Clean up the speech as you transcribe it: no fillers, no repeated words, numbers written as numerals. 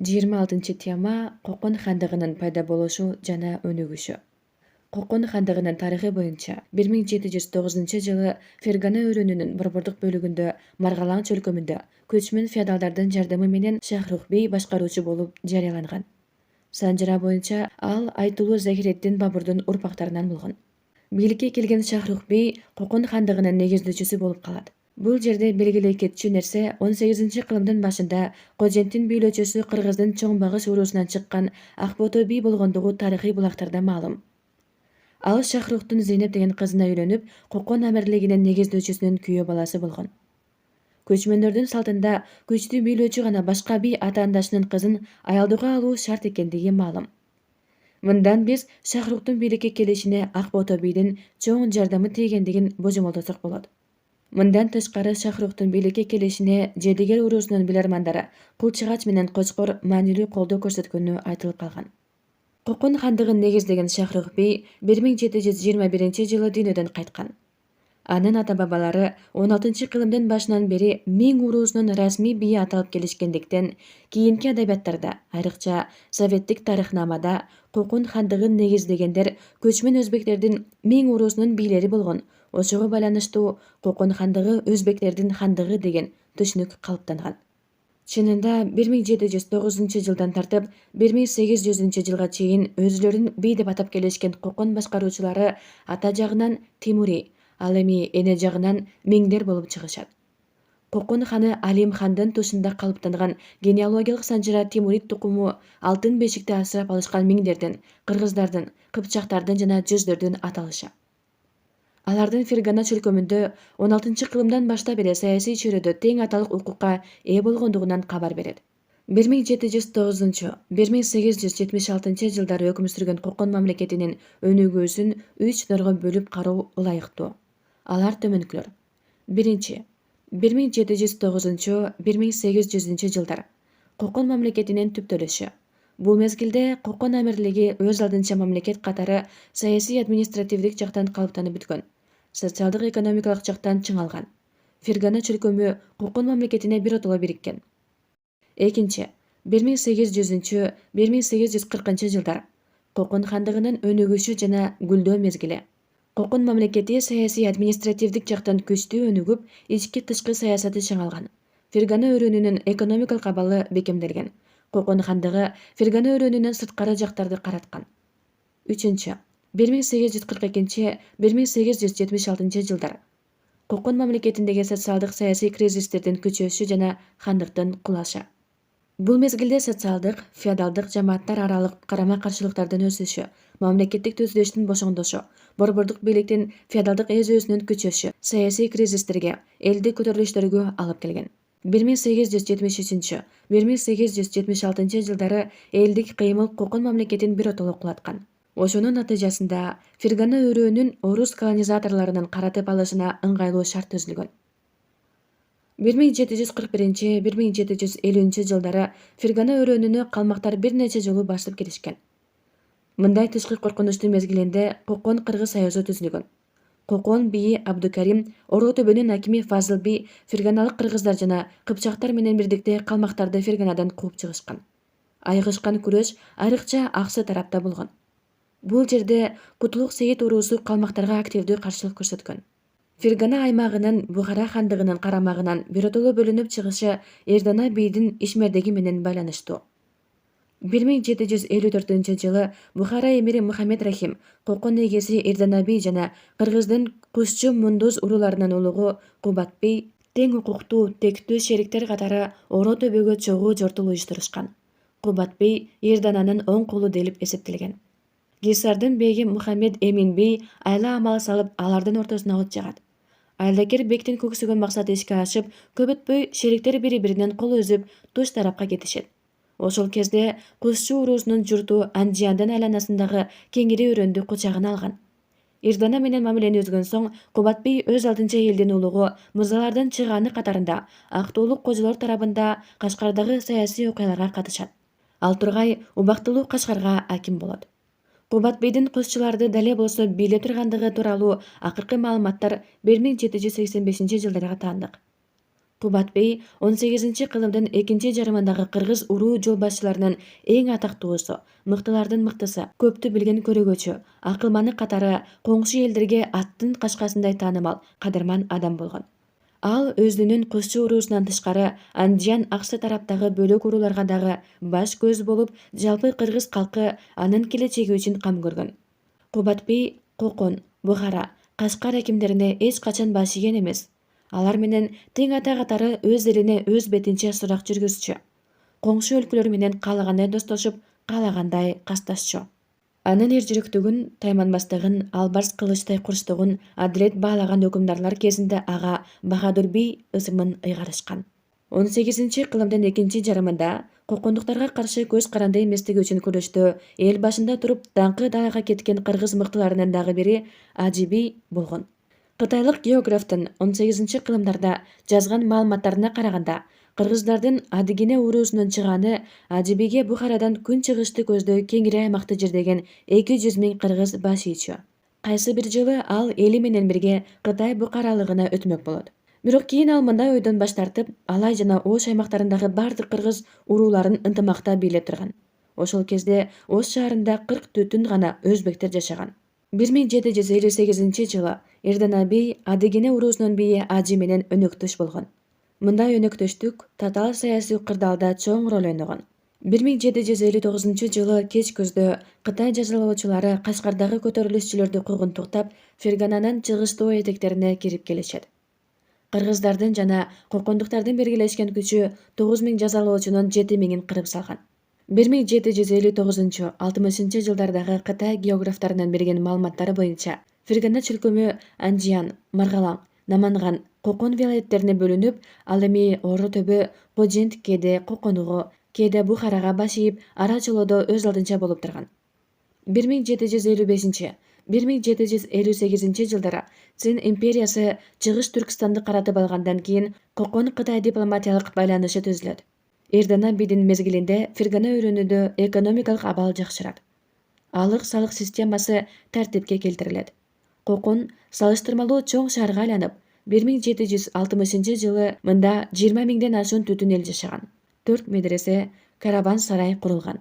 26 тема Кокон хандыгынын пайда болушу жана өнүгүшү. Кокон хандыгынын тарыхы боюнча 1709-жылы Фергана өрөөнүнүн борбордук бөлүгүндө Маргалаң чөлкөмүндө көчмөн феодалдардын жардамы менен Шахрух бей башкаруучу болуп жарыяланган. Санжыра боюнча ал айтылуу Захиреддин Бабурдун урпактарынан болгон. Бийликке келген Шахрух бей Кокон хандыгынын негиздөөчүсү болуп калат. Бул жерде белгилей кетчү нерсе 18-кылымдын башында Коженттин бийлөөчүсү Кыргыздын Чоң Багыш уруусунан чыккан Акбото бий болгондугу тарыхый булактарда маалым. Ал Шахрухтун Зейнеп деген кызына үйлөнүп, Кокон амирлигинин негиздөөчүсүнүн күйөө баласы болгон. Көчмөндөрдүн салтында күчтүү бийлөөчү гана башка бий атаандашынын кызын аялдууга алуу шарт экендиги маалым. Мындан биз Шахруктун бийликке келишине Акбото бийдин чоң жардамы тийгендигин божомолдосок болот. Мындан тышкары Шахруктун бийликке келишине Жедигер уруусунун билармандары Кулчыгач менен Кочкор маанилүү колдоо көрсөткөнү айтылып калган. Кокон хандыгын негиздеген Шахрух бей 1721-жылы дүйнөдөн кайткан. Анын ата-бабалары 16-кылымдын башынан бери Миң уруусунун расмий бийи аталып келишкендиктен, кийинки адабияттарда, айрыкча советтик тарыхнамада Кокон хандыгын негиздегендер көчмөн өзбектердин Миң уруусунун бийлери болгон. Ошого байланыштуу Кокон хандыгы өзбектердин хандыгы деген түшүнүк калыптанган. Чынында 1709-жылдан тартып 1800-жылга чейин өзүлөрүн бий деп атап келишкен Кокон башкаруучулары ата жагынан Тимури, ал эми эне жагынан Миңдер болуп чыгышат. Кокон ханы Алим хандын тушунда калыптанган генеалогиялык санжыра Тимурид тукуму алтын бешикти асырап алышкан Миңдердин, кыргыздардын, кыпчактардын жана жүздөрдүн аталышы. Алардын Фергана чөлкөмүндө 16-кылымдан баштап эле саясий чөйрөдө тең аталык укукка ээ болгондугунан кабар берет. 1709-1876 жылдары өкүм сүргөн Кокон мамлекетинин өнүгүүсүн 3 норго бөлүп кароо ылайыктуу. Алар төмөнкүлөр. Биринчи, 1709-1800 жылдар Кокон мамлекетинин түптөлүшү. Бул мезгилде Кокон амирлиги өз алдынча мамлекет катары саясий административдик жактан калыптанып бүткөн, социалдык экономикалык жактан чыңалган. Фергана чөлкөмү Кокон мамлекетине биротоло бириккен. Экинчи, 1800-1840 жылдар Кокон хандыгынын өнүгүшү жана гүлдөө мезгили. Кокон мамлекети саясий административдик жактан күчтүү өнүгүп, ички-тышкы саясаты чыңалган. Фергана өрөөнүнүн экономикалык абалы бекемделген. Кокон хандыгы Фергана өрөөнүнөн сырткары жактарды караткан. Үчүнчү, 1842-1876 жылдар Кокон мамлекетиндеги социалдык саясий кризистердин күчөшү жана хандыктын кулашы. Бул мезгилде социалдык, феодалдык жамааттар аралык карама-каршылыктардын өсүшү, мамлекеттик түзүлүштүн бошоңдошу, борбордук бийликтин феодалдык өзүнүн күчөшү саясий кризистерге, элдик көтөрүлүштөргө алып келген. 1873-1876 жылдары элдик кыймыл Кокон мамлекетин биротоло кулаткан. Ошонун натыйжасында Фергана өрөөнүн орус колонизаторлорунун каратып алышына ыңгайлуу шарт түзүлгөн. 1741-1750 жылдары Фергана өрөөнүнө калмактар бир нече жолу басып келишкен. Мындай тышкы коркунучтун мезгилинде Кокон Кыргыз союзу түзүлгөн. Кокон бийи Абдукарим, Ороо төбөнүн акими Фазыл бий ферганалык кыргыздар жана кыпчактар менен бирдикте калмактарды Ферганадан кууп чыгышкан. Айыгышкан күрөш айрыкча аксы тарапта болгон. Бул жерде Кутулук Сейит уруусу калмактарга активдүү каршылык көрсөткөн. Фергана аймагынын Бухара хандыгынын карамагынан биротоло бөлүнүп чыгышы Эрдана бийдин ишмердиги менен байланыштуу. 1754-жылы Бухара эмири Мухаммед Рахим Кокон эгеси Эрдана бий жана кыргыздын Кушчу Мундуз уруларынын улугу Кубат бей тең укуктуу, тектүү шериктер катары Ороо төбөгө чогуу жортул уюштурушкан. Кубат бей Эрдананын оң колу делип эсептелген. Гисардын беги Мухаммед Эмин бей айла амал салып алардын ортосуна от жагат. Айлакер бектин көксөгөн максаты ишке ашып, көп өтпөй шериктер бири-биринен кол үзүп, туш тарапка кетишет. Ошол кезде Кушчу уруусунун журту Анжиандын айланасындагы Кеңири өрөндү кучагына алган. Эрдана менен мамилени үзгөн соң, Кубат бей өз алдынча элдин улугу мырзалардын чыгааны катарында актуулук кожолор тарабында Кашкардагы саясий окуяларга катышат. Ал тургай убактылуу Кашкарга аким болот. Кубат бейдин кошчуларды дале болсо бийлеп тургандыгы тууралуу акыркы маалыматтар 1785 жылдарга таандык. Кубатбей 18-кылымдын экинчи жарымындагы кыргыз уруу жол башчыларынын эң атактуусу, мыктылардын мыктысы, көптү билген көрөгөчү, акылманы катары коңшу элдерге аттын кашкасындай таанымал, кадырман адам болгон. Ал өзүнүн кузчу уруусунан тышкары Андижан Аксы тараптагы бөлөк урууларга дагы баш көз болуп, жалпы кыргыз калкы анын келечеги үчүн кам көргөн. Кубатбей Кокон, Бухара, Кашкар акимдерине эч качан баш ийген эмес. Алар менен тең ата катары өз элине өз бетинче сурак жүргүзчү. Коңшу өлкөлөр менен каалагандай достошуп, каалагандай касташчу. Анын эр жүрөктүгүн, тайманбастыгын, албарс кылычтай курчтугун адилет баалаган өкүмдарлар кезинде ага Бахадур би ысымын ыйгарышкан. 18-кылымдын экинчи жарымында кокондуктарга каршы көз каранды эместиги үчүн күрөштө эл башында туруп даңкы далайга кеткен кыргыз мыктыларынын дагы бири Ажиби болгон. Кытайлык географтын 18-кылымдарда жазган маалыматтарына караганда, кыргыздардын Адыгене уруусунун чыгааны Ажибиге Бухарадан күн чыгышты көздөй кеңири аймакты жердеген 200 000 кыргыз баш ийчү. Кайсы бир жылы ал эли менен бирге Кытай букаралыгына өтмөк болот. Бирок кийин ал мындай ойдон баш тартып, Алай жана Ош аймактарындагы бардык кыргыз урууларын ынтымакта бийлеп турган. Ошол кезде Ош шаарында 40 түтүн гана өзбектер жашаган. 1758-жылы Эрдана бей Адыгене уруусунун бийи Ажи менен өнөктөш болгон. Мындай өнөктөштүк татаал саясий кырдаалда чоң роль ойногон. 1759-жылы кеч көздө Кытай жазалоочулары Кашкардагы көтөрүлүшчүлөрдү куугунтуктап, Фергананын чыгыштуу этектерине кирип келишет. Кыргыздардын жана кокондуктардын биргелешкен күчү 9000 жазалоочунун 7000-ин кырып салган. 1759-60 жылдардагы Кытай географтарынын берген маалыматтары боюнча, Фергана чөлкөмү Анжиян, Маргалаң, Наманган, Кокон вилаеттерине бөлүнүп, ал эми Ору төбө, Кожент кээде Коконго, кээде Бухарага баш ийип, ара чолоодо өз алдынча болуп турган. 1755-1758 жылдары Цин империясы Чыгыш Түркстанды каратып алгандан кийин Кокон Кытай дипломатиялык байланышы түзүлөт. Эрдана бидин мезгилинде Фергана өрөөнүндө экономикалык абал жакшырат. Алык-салык системасы тартипке келтирилет. Кокон салыштырмалуу чоң шаарга айланып, 1760 мында 20 000ден ашуун түтүн эл жашаган. 4 медресе, караван сарай курулган.